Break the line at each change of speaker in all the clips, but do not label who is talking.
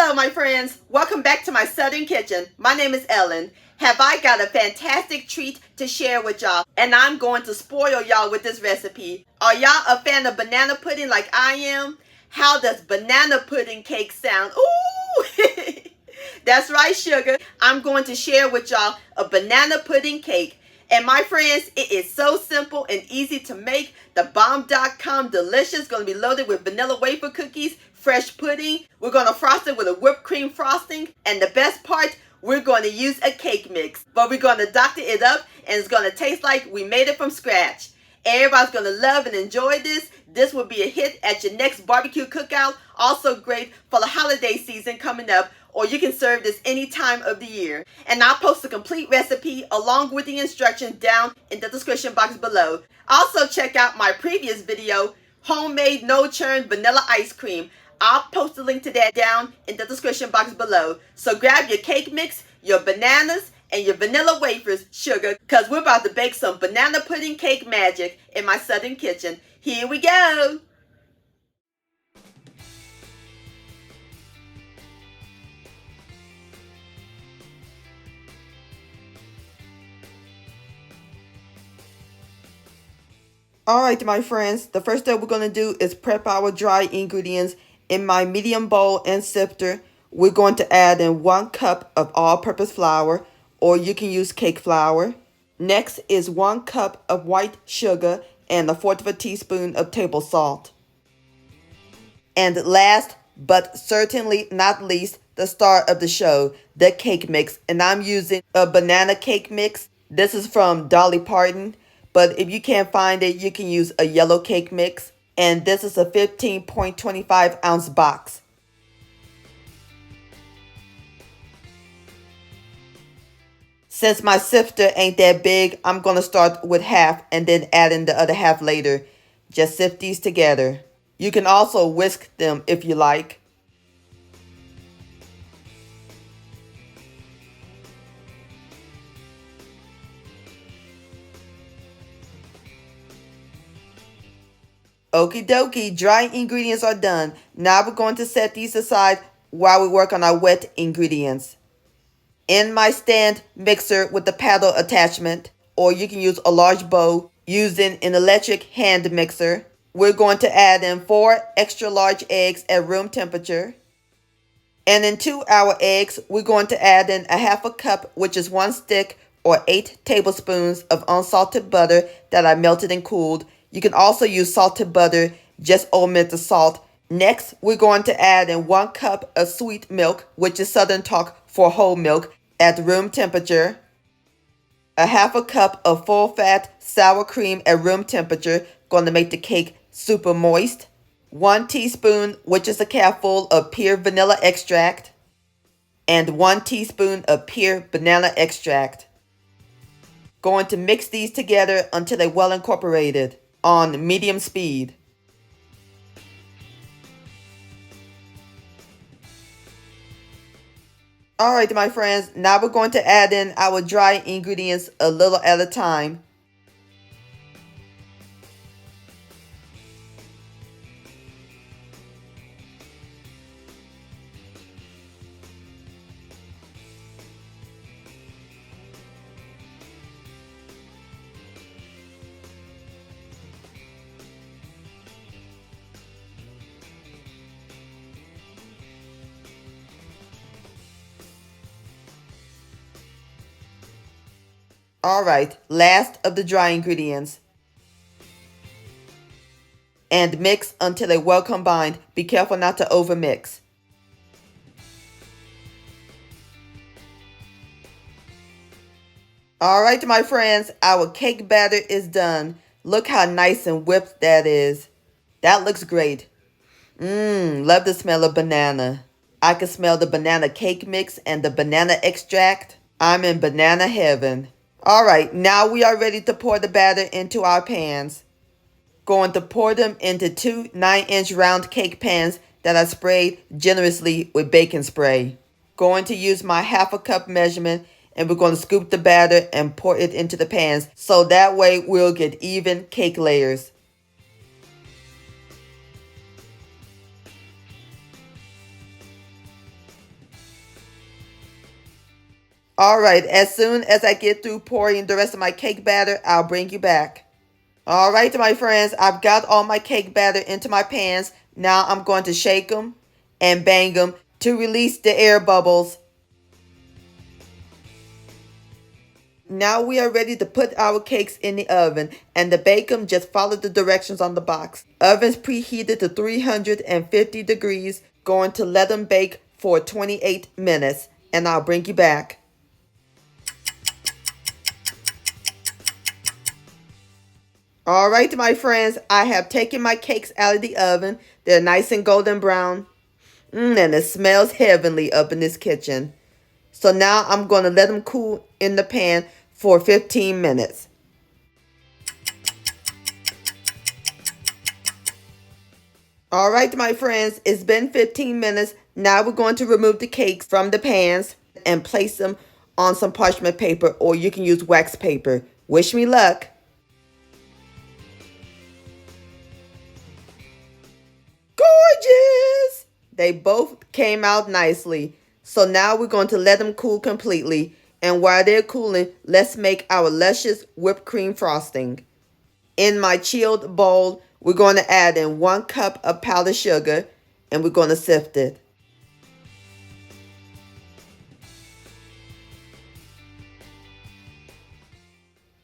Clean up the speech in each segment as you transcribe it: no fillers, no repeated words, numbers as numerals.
Hello, my friends. Welcome back to my Southern Kitchen. My name is Ellen. Have I got a fantastic treat to share with y'all, and I'm going to spoil y'all with this recipe. Are y'all a fan of banana pudding like I am? How does banana pudding cake sound? Ooh! That's right, sugar. I'm going to share with y'all a banana pudding cake. And my friends, it is so simple and easy to make. The bomb.com delicious. Going to be loaded with vanilla wafer cookies, fresh pudding. We're going to frost it with a whipped cream frosting. And the best part, we're going to use a cake mix. But we're going to doctor it up, and it's going to taste like we made it from scratch. Everybody's going to love and enjoy this. This will be a hit at your next barbecue cookout. Also great for the holiday season coming up, or you can serve this any time of the year. And I'll post a complete recipe along with the instructions down in the description box below. Also check out my previous video, homemade no-churn vanilla ice cream. I'll post a link to that down in the description box below. So grab your cake mix, your bananas, and your vanilla wafers, sugar, because we're about to bake some banana pudding cake magic in my Southern Kitchen. Here we go! Alright, my friends, the first step we're going to do is prep our dry ingredients. In my medium bowl and sifter, we're going to add in 1 cup of all-purpose flour, or you can use cake flour. Next is 1 cup of white sugar and 1/4 teaspoon of table salt. And last but certainly not least, the star of the show, the cake mix. And I'm using a banana cake mix. This is from Dolly Parton, but if you can't find it, you can use a yellow cake mix. And this is a 15.25 ounce box. Since my sifter ain't that big, I'm going to start with half and then add in the other half later. Just sift these together. You can also whisk them if you like. Okie dokie, dry ingredients are done. Now we're going to set these aside while we work on our wet ingredients. In my stand mixer with the paddle attachment, or you can use a large bowl using an electric hand mixer, we're going to add in 4 extra large eggs at room temperature. And into our eggs, we're going to add in 1/2 cup, which is 1 stick or 8 tablespoons of unsalted butter that I melted and cooled. You can also use salted butter, just omit the salt. Next, we're going to add in 1 cup of sweet milk, which is Southern talk for whole milk, at room temperature. 1/2 cup of full-fat sour cream at room temperature, going to make the cake super moist. 1 teaspoon, which is a cupful of pure vanilla extract. And 1 teaspoon of pure banana extract. Going to mix these together until they're well incorporated on medium speed. Alright, my friends, now we're going to add in our dry ingredients a little at a time. Alright, last of the dry ingredients. And mix until they're well combined. Be careful not to overmix. Alright, my friends, our cake batter is done. Look how nice and whipped that is. That looks great. Love the smell of banana. I can smell the banana cake mix and the banana extract. I'm in banana heaven. Alright, now we are ready to pour the batter into our pans. Going to pour them into 2 9-inch round cake pans that I sprayed generously with baking spray. Going to use my 1/2 cup measurement, and we're going to scoop the batter and pour it into the pans so that way we'll get even cake layers. All right, as soon as I get through pouring the rest of my cake batter, I'll bring you back. All right, my friends, I've got all my cake batter into my pans. Now I'm going to shake them and bang them to release the air bubbles. Now we are ready to put our cakes in the oven, and to bake them, just follow the directions on the box. Oven's preheated to 350 degrees. Going to let them bake for 28 minutes, and I'll bring you back. All right, my friends, I have taken my cakes out of the oven. They're nice and golden brown. And it smells heavenly up in this kitchen. So now I'm going to let them cool in the pan for 15 minutes. All right, my friends, it's been 15 minutes. Now we're going to remove the cakes from the pans and place them on some parchment paper, or you can use wax paper. Wish me luck. Gorgeous! They both came out nicely. So now we're going to let them cool completely. And while they're cooling, let's make our luscious whipped cream frosting. In my chilled bowl, we're going to add in 1 cup of powdered sugar, and we're going to sift it.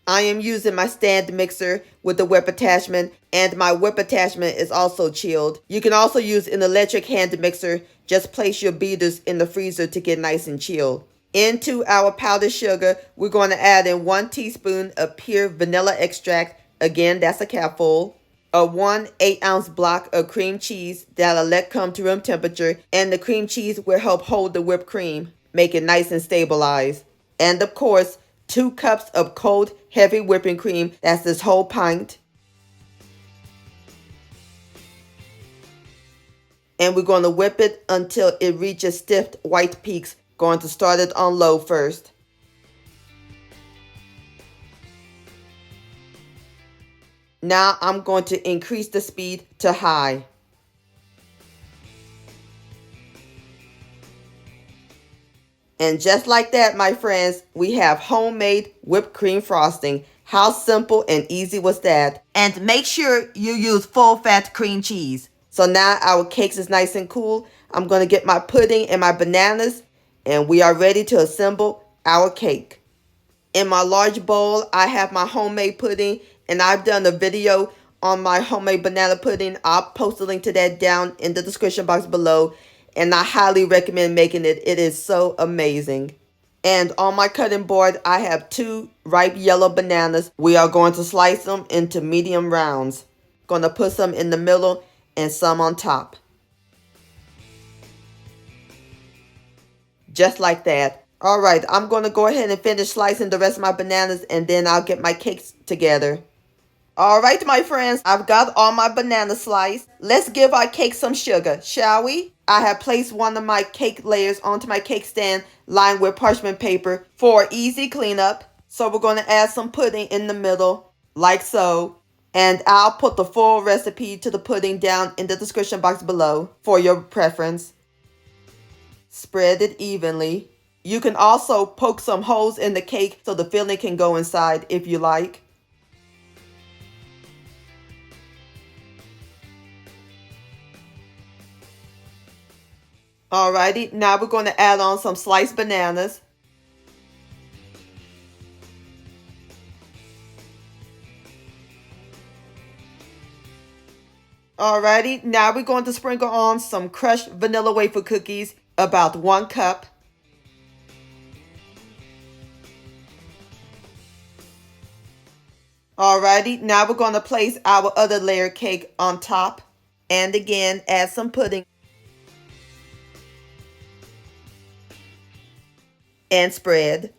I am using my stand mixer with the whip attachment, and my whip attachment is also chilled. You can also use an electric hand mixer. Just place your beaters in the freezer to get nice and chilled. Into our powdered sugar, we're going to add in 1 teaspoon of pure vanilla extract. Again, that's a cupful. A 1 8-ounce block of cream cheese that I'll let come to room temperature, and the cream cheese will help hold the whipped cream, make it nice and stabilized. And of course, 2 cups of cold, heavy whipping cream. That's this whole pint. And we're going to whip it until it reaches stiff white peaks. Going to start it on low first. Now I'm going to increase the speed to high. And just like that, my friends, we have homemade whipped cream frosting. How simple and easy was that? And make sure you use full fat cream cheese. So now our cakes is nice and cool. I'm going to get my pudding and my bananas, and we are ready to assemble our cake. In my large bowl, I have my homemade pudding, and I've done a video on my homemade banana pudding. I'll post a link to that down in the description box below. And I highly recommend making it. It is so amazing. And on my cutting board, I have 2 ripe yellow bananas. We are going to slice them into medium rounds. Going to put some in the middle and some on top. Just like that. All right, I'm going to go ahead and finish slicing the rest of my bananas, and then I'll get my cakes together. All right, my friends, I've got all my bananas sliced. Let's give our cake some sugar, shall we? I have placed one of my cake layers onto my cake stand lined with parchment paper for easy cleanup. So we're going to add some pudding in the middle, like so. And I'll put the full recipe to the pudding down in the description box below for your preference. Spread it evenly. You can also poke some holes in the cake so the filling can go inside if you like. Alrighty, now we're going to add on some sliced bananas. Alrighty, now we're going to sprinkle on some crushed vanilla wafer cookies, about 1 cup. Alrighty, now we're going to place our other layer cake on top. And again, add some pudding. And spread.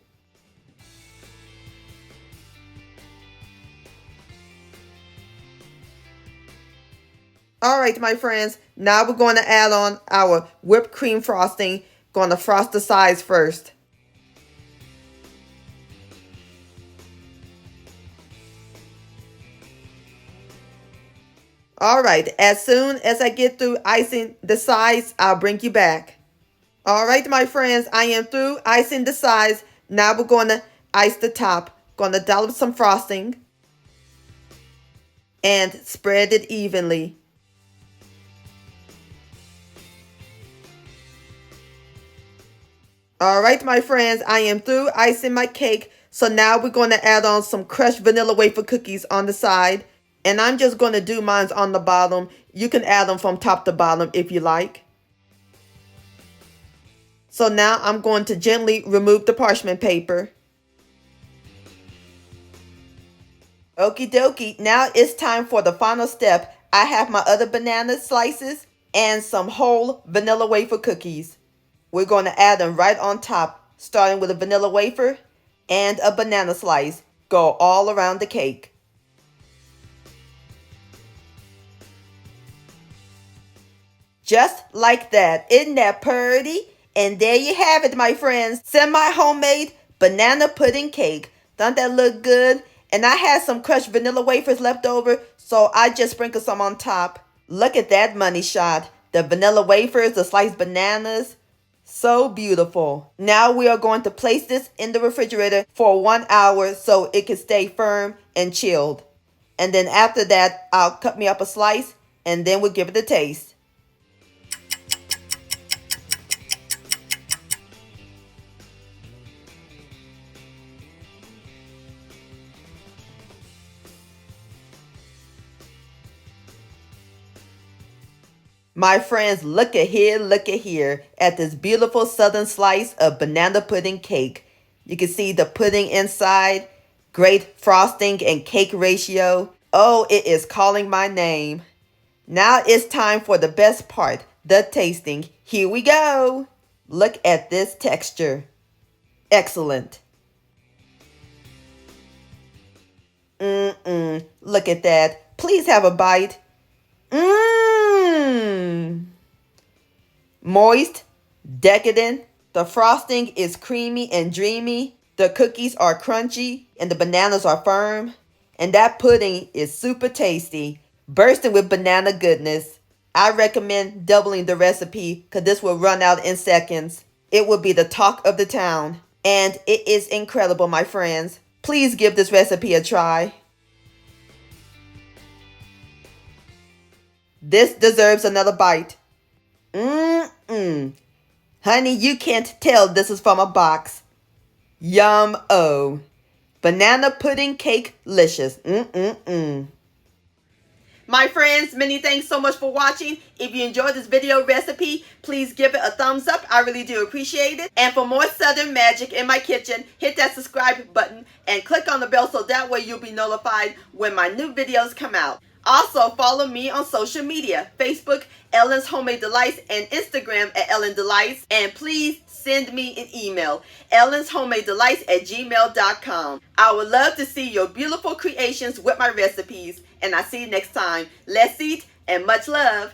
All right, my friends, now we're going to add on our whipped cream frosting. Going to frost the sides first. All right, as soon as I get through icing the sides, I'll bring you back. All right, my friends, I am through icing the sides. Now we're going to ice the top. Going to dollop some frosting and spread it evenly. Alright, my friends, I am through icing my cake. So now we're going to add on some crushed vanilla wafer cookies on the side. And I'm just going to do mine on the bottom. You can add them from top to bottom if you like. So now I'm going to gently remove the parchment paper. Okie dokie, now it's time for the final step. I have my other banana slices and some whole vanilla wafer cookies. We're going to add them right on top, starting with a vanilla wafer and a banana slice. Go all around the cake. Just like that. Isn't that pretty? And there you have it, my friends. Semi-homemade banana pudding cake. Don't that look good? And I had some crushed vanilla wafers left over, so I just sprinkled some on top. Look at that money shot. The vanilla wafers, the sliced bananas. So beautiful. Now we are going to place this in the refrigerator for 1 hour so it can stay firm and chilled. And then after that, I'll cut me up a slice and then we'll give it a taste. My friends, look at here at this beautiful southern slice of banana pudding cake. You can see the pudding inside, great frosting and cake ratio. Oh, it is calling my name. Now it's time for the best part, the tasting. Here we go. Look at this texture. Excellent. Look at that. Please have a bite. Moist, decadent. The frosting is creamy and dreamy. The cookies are crunchy and the bananas are firm. And that pudding is super tasty, bursting with banana goodness. I recommend doubling the recipe because this will run out in seconds. It will be the talk of the town. And it is incredible, my friends. Please give this recipe a try. This deserves another bite. Honey, you can't tell this is from a box. Yum-o. Banana pudding cake-licious. My friends, many thanks so much for watching. If you enjoyed this video recipe, please give it a thumbs up. I really do appreciate it. And for more Southern magic in my kitchen, hit that subscribe button and click on the bell so that way you'll be notified when my new videos come out. Also, follow me on social media, Facebook, Ellen's Homemade Delights, and Instagram at Ellen Delights. And please send me an email, ellenshomemadedelights@gmail.com. I would love to see your beautiful creations with my recipes. And I'll see you next time. Let's eat and much love.